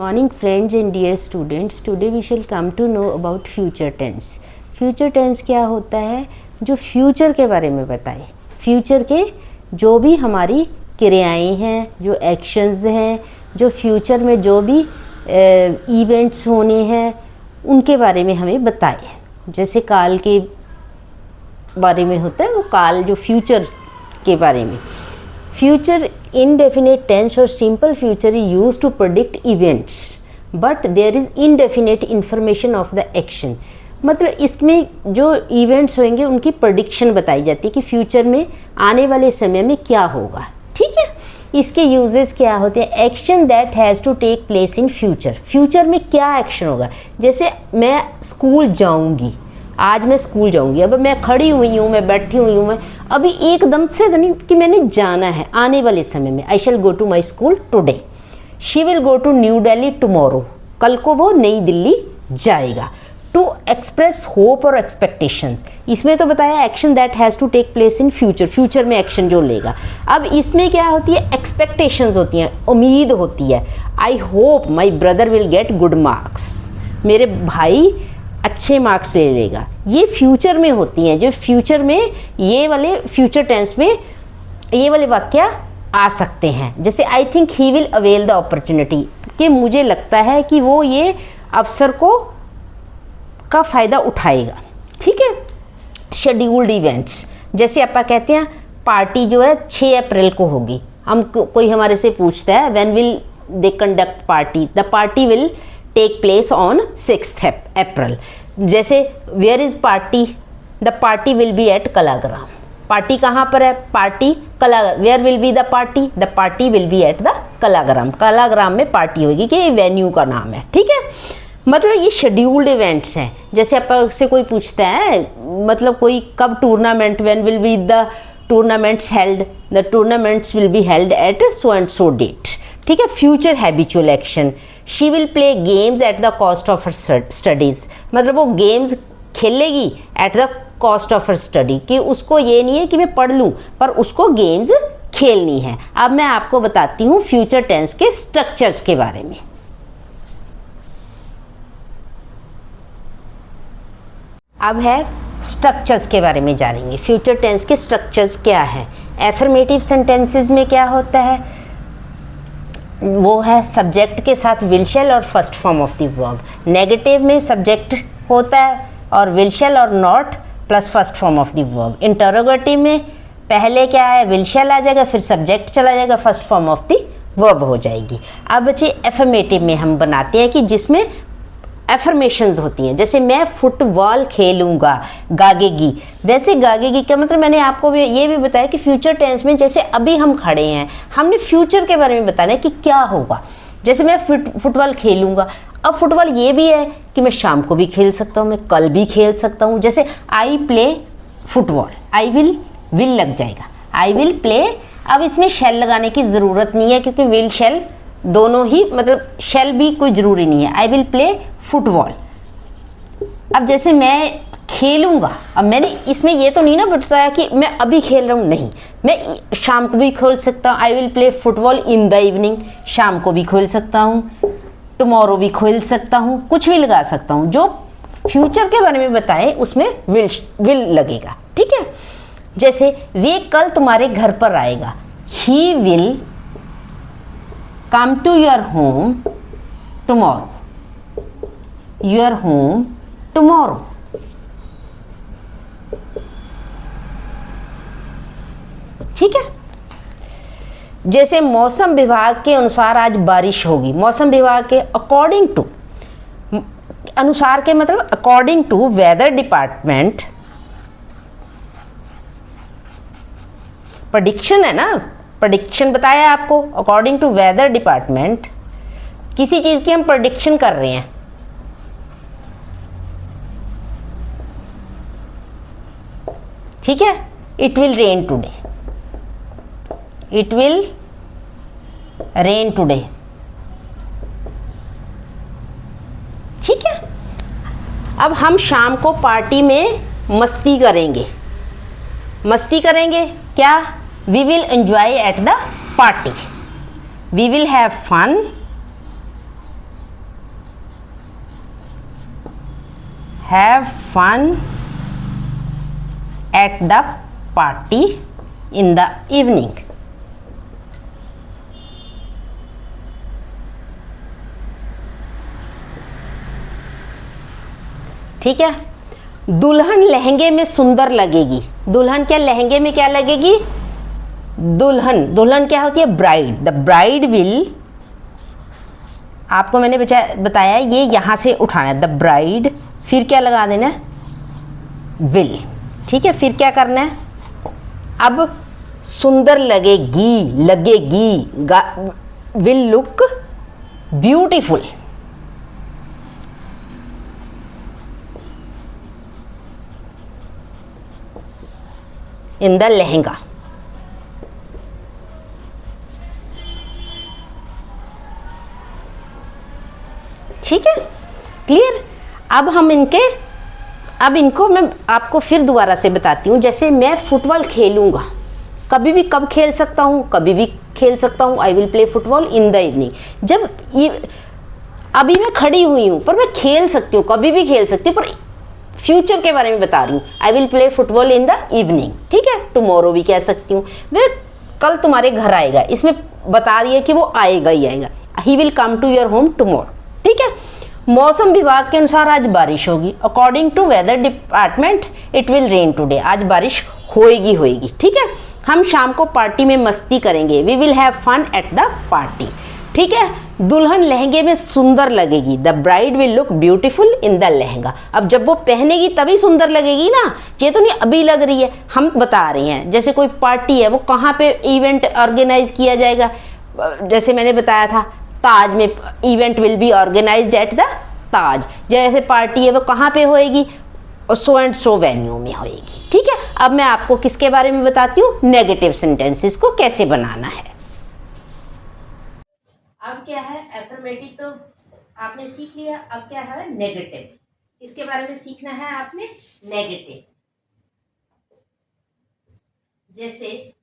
Morning friends and dear students, today we shall come to know about future tense. Future tense क्या होता है? जो future के बारे में बताए, फ्यूचर के जो भी हमारी क्रियाएं हैं, जो एक्शंस हैं, जो फ्यूचर में जो भी इवेंट्स होने हैं उनके बारे में हमें बताए। जैसे काल के बारे में होता है वो काल जो फ्यूचर के बारे में। Future indefinite tense or simple future is used to predict events but there is indefinite information of the action। मतलब इसमें जो इवेंट्स होंगे उनकी प्रेडिक्शन बताई जाती है कि फ्यूचर में आने वाले समय में क्या होगा। ठीक है, इसके यूजेस क्या होते हैं? Action that has to take place in future, future में क्या एक्शन होगा। जैसे मैं स्कूल जाऊंगी, आज मैं स्कूल जाऊंगी, अब मैं खड़ी हुई हूँ, मैं बैठी हुई हूँ, मैं अभी एकदम से तो नहीं कि मैंने जाना है आने वाले समय में। I shall go to my school today. She will go to new Delhi tomorrow, कल को वो नई दिल्ली जाएगा। टू एक्सप्रेस होप और एक्सपेक्टेशंस, इसमें तो बताया action that has to take place in future, future में एक्शन जो लेगा। अब इसमें क्या होती है? एक्सपेक्टेशंस होती हैं, उम्मीद होती है। I hope my brother will get good marks, मेरे भाई अच्छे मार्क्स ले लेगा। ये फ्यूचर में होती हैं, जो फ्यूचर में ये वाले फ्यूचर टेंस में ये वाले वाक्य आ सकते हैं। जैसे I think he will avail the opportunity, कि मुझे लगता है कि वो ये अवसर को का फ़ायदा उठाएगा। ठीक है। शेड्यूल्ड इवेंट्स, जैसे आप कहते हैं पार्टी जो है 6 अप्रैल को होगी। हम कोई हमारे से पूछता है when will they conduct party, the party will take place on 6 April. जैसे where is party, the party will be at Kalagram, party कहाँ पर है? Party Kalagram. Where will be the party will be at the Kalagram, Kalagram में party होगी, कि venue का नाम है। ठीक है, मतलब ये शेड्यूल्ड इवेंट्स हैं। जैसे आपसे कोई पूछता है मतलब कोई कब tournament, when will be the tournaments held, the tournaments will be held at so and so date. ठीक है। Future habitual action, she will play games at the cost of her studies, मतलब वो गेम्स खेलेगी at the cost of her study, कि उसको ये नहीं है कि मैं पढ़ लूँ, पर उसको गेम्स खेलनी है। अब मैं आपको बताती हूँ फ्यूचर टेंस के स्ट्रक्चर्स के बारे में। अब है स्ट्रक्चर्स के बारे में जानेंगे। फ्यूचर टेंस के स्ट्रक्चर्स क्या है? एफर्मेटिव सेंटेंसेस में क्या होता है? वो है सब्जेक्ट के साथ विल शैल और first form of the verb. Negative में सब्जेक्ट होता है और विल शैल और not plus first form of the verb. Interrogative में पहले क्या है? विल शैल आ जाएगा, फिर सब्जेक्ट चला जाएगा, first form of the verb हो जाएगी। अब बच्चे एफर्मेटिव में हम बनाते हैं कि जिसमें एफर्मेशंस होती हैं। जैसे मैं फुटबॉल खेलूंगा, गागेगी। वैसे गागेगी का मतलब मैंने आपको ये भी बताया कि फ्यूचर टेंस में जैसे अभी हम खड़े हैं, हमने फ्यूचर के बारे में बताना है कि क्या होगा। जैसे मैं फुटबॉल खेलूंगा, अब फुटबॉल ये भी है कि मैं शाम को भी खेल सकता हूँ, मैं कल भी खेल सकता हूँ। जैसे I play football, I will लग जाएगा, आई विल प्ले। अब इसमें शैल लगाने की ज़रूरत नहीं है, क्योंकि विल शैल दोनों ही, मतलब शैल भी कोई ज़रूरी नहीं है। I will play football. अब जैसे मैं खेलूंगा, अब मैंने इसमें ये तो नहीं ना बताया कि मैं अभी खेल रहा हूँ, नहीं, मैं शाम को भी खेल सकता हूँ। I will play football in the evening, शाम को भी खेल सकता हूँ, टुमारो भी खेल सकता हूँ, कुछ भी लगा सकता हूँ। जो फ्यूचर के बारे में बताए उसमें विल लगेगा। ठीक है। जैसे वे कल तुम्हारे घर पर आएगा, he will come to your home tomorrow, your home tomorrow। ठीक है। जैसे मौसम विभाग के अनुसार आज बारिश होगी, मौसम विभाग के अकॉर्डिंग टू, अनुसार के मतलब according to weather department, prediction है ना, प्रेडिक्शन बताया आपको। अकॉर्डिंग टू वेदर डिपार्टमेंट, किसी चीज की हम प्रेडिक्शन कर रहे हैं। ठीक है। It will rain today, it will rain today. ठीक है। अब हम शाम को पार्टी में मस्ती करेंगे, मस्ती करेंगे क्या? We will enjoy at the party, we will have fun have fun at the party in the evening. ठीक है। दुल्हन लहंगे में सुंदर लगेगी। दुल्हन क्या लहंगे में क्या लगेगी? दुल्हन, दुल्हन क्या होती है? ब्राइड। द ब्राइड विल, आपको मैंने बताया ये यहाँ से उठाना है, द ब्राइड, फिर क्या लगा देना है? विल। ठीक है, फिर क्या करना है? अब सुंदर लगेगी, लगेगी, will look beautiful in the lehenga. ठीक है, क्लियर। अब इनको मैं आपको फिर दोबारा से बताती हूँ। जैसे मैं फुटबॉल खेलूंगा, कभी भी कब खेल सकता हूँ? कभी भी खेल सकता हूँ। I will play football in the evening. जब ये अभी मैं खड़ी हुई हूँ, पर मैं खेल सकती हूँ, कभी भी खेल सकती हूँ, पर फ्यूचर के बारे में बता रही हूँ। I will play football in the evening. ठीक है, टुमारो भी कह सकती हूँ। वह कल तुम्हारे घर आएगा, इसमें बता दिया कि वो आएगा ही आएगा। He will come to your home tomorrow. ठीक है। मौसम विभाग के अनुसार आज बारिश होगी। According to weather department it will rain today. आज बारिश होएगी होएगी। ठीक है। हम शाम को पार्टी में मस्ती करेंगे। We will have fun at the party. ठीक है। दुल्हन लहंगे में सुंदर लगेगी। The bride will look beautiful in the lehenga. अब जब वो पहनेगी तभी सुंदर लगेगी ना, ये तो नहीं अभी लग रही है। हम बता रहे हैं जैसे कोई पार्टी है, वो कहाँ पे इवेंट ऑर्गेनाइज किया जाएगा? जैसे मैंने बताया था, ताज में event will be organized at the Taj. जैसे पार्टी है वो कहाँ पे होएगी? सो एंड सो वेन्यू में होएगी। ठीक है। अब मैं आपको किसके बारे में बताती हूँ? नेगेटिव सेंटेंसेस को कैसे बनाना है। अब क्या है? एफर्मेटिव तो आपने सीख लिया। अब क्या है? नेगेटिव। किसके बारे में सीखना है आपने? नेगेटिव। जैसे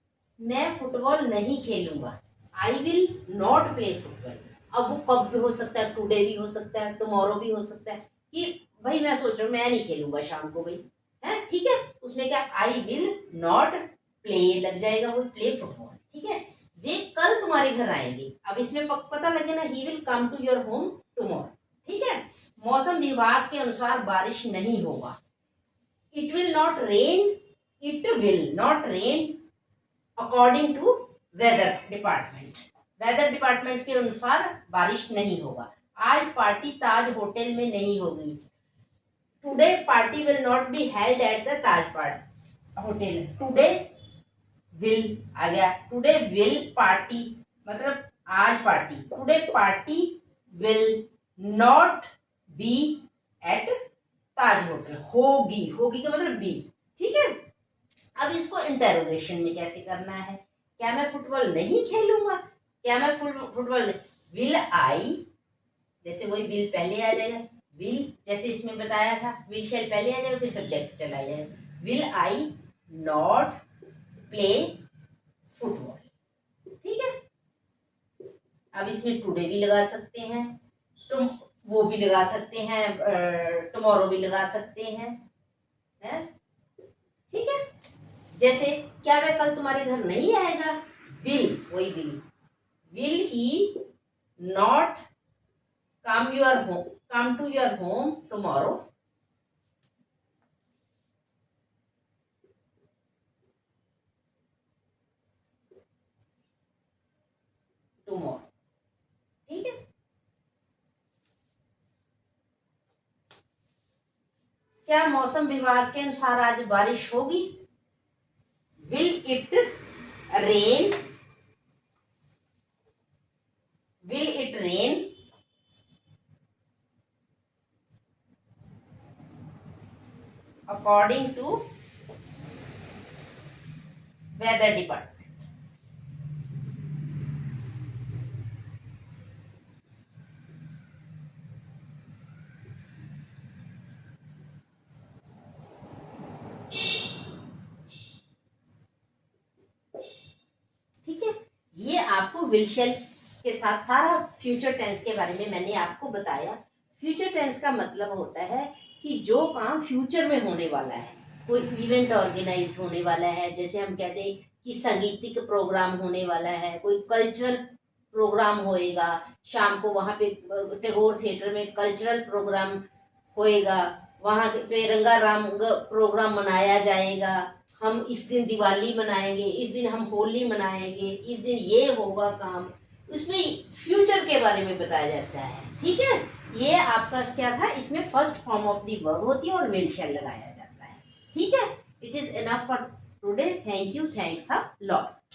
मैं फुटबॉल नहीं खेलूंगा, I will not play football. अब वो कब भी हो सकता है, टुडे भी हो सकता है, टुमारो भी हो सकता है कि भाई मैं सोच रहा हूँ मैं नहीं खेलूंगा शाम को भाई, है। ठीक है। उसमें क्या? आई विल नॉट प्ले लग जाएगा, वो प्ले फुटबॉल। ठीक है। वे कल तुम्हारे घर आएंगे। अब इसमें पता लगे ना, he will come to your home tomorrow. ठीक है। मौसम विभाग के अनुसार बारिश नहीं होगा। It will not rain, it will not rain according to weather department. Weather department के अनुसार बारिश नहीं होगा। आज पार्टी ताज होटल में नहीं होगी। Today party will not be held at the Taj hotel. Today will आ गया। टुडे विल पार्टी मतलब आज पार्टी। Today party will not be at Taj hotel. होगी, होगी का मतलब बी। ठीक है। अब इसको इंटेरोगेशन में कैसे करना है? क्या मैं फुटबॉल नहीं खेलूंगा? क्या मैं फुटबॉल विल आई, जैसे वही विल पहले आ जाएगा। विल जैसे इसमें बताया था, विल शैल पहले आ जाएगा, फिर सब्जेक्ट चला जाएगा। Will I not play football. ठीक है। अब इसमें टुडे भी लगा सकते हैं, तुम वो भी लगा सकते हैं, टुमारो भी लगा सकते हैं, है? ठीक है। जैसे क्या वह कल तुम्हारे घर नहीं आएगा? विल, वही will he not come to your home tomorrow. Tomorrow. ठीक है। क्या मौसम विभाग के अनुसार आज बारिश होगी? Will it rain, will it rain according to weather department. ठीक है। ये आपको विल शैल के साथ सारा फ्यूचर टेंस के बारे में मैंने आपको बताया। फ्यूचर टेंस का मतलब होता है कि जो काम फ्यूचर में होने वाला है, कोई इवेंट ऑर्गेनाइज होने वाला है, जैसे हम कहते हैं कि संगीतिक प्रोग्राम होने वाला है, कोई कल्चरल प्रोग्राम होएगा, शाम को वहाँ पे टैगोर थिएटर में कल्चरल प्रोग्राम होएगा, वहाँ पे रंगाराम प्रोग्राम मनाया जाएगा, हम इस दिन दिवाली मनाएंगे, इस दिन हम होली मनाएंगे, इस दिन ये होगा काम, उसमें फ्यूचर के बारे में बताया जाता है। ठीक है, ये आपका क्या था, इसमें first form of the verb होती है और विल शैल लगाया जाता है। ठीक है, it is enough for today. Thank you, thanks a lot.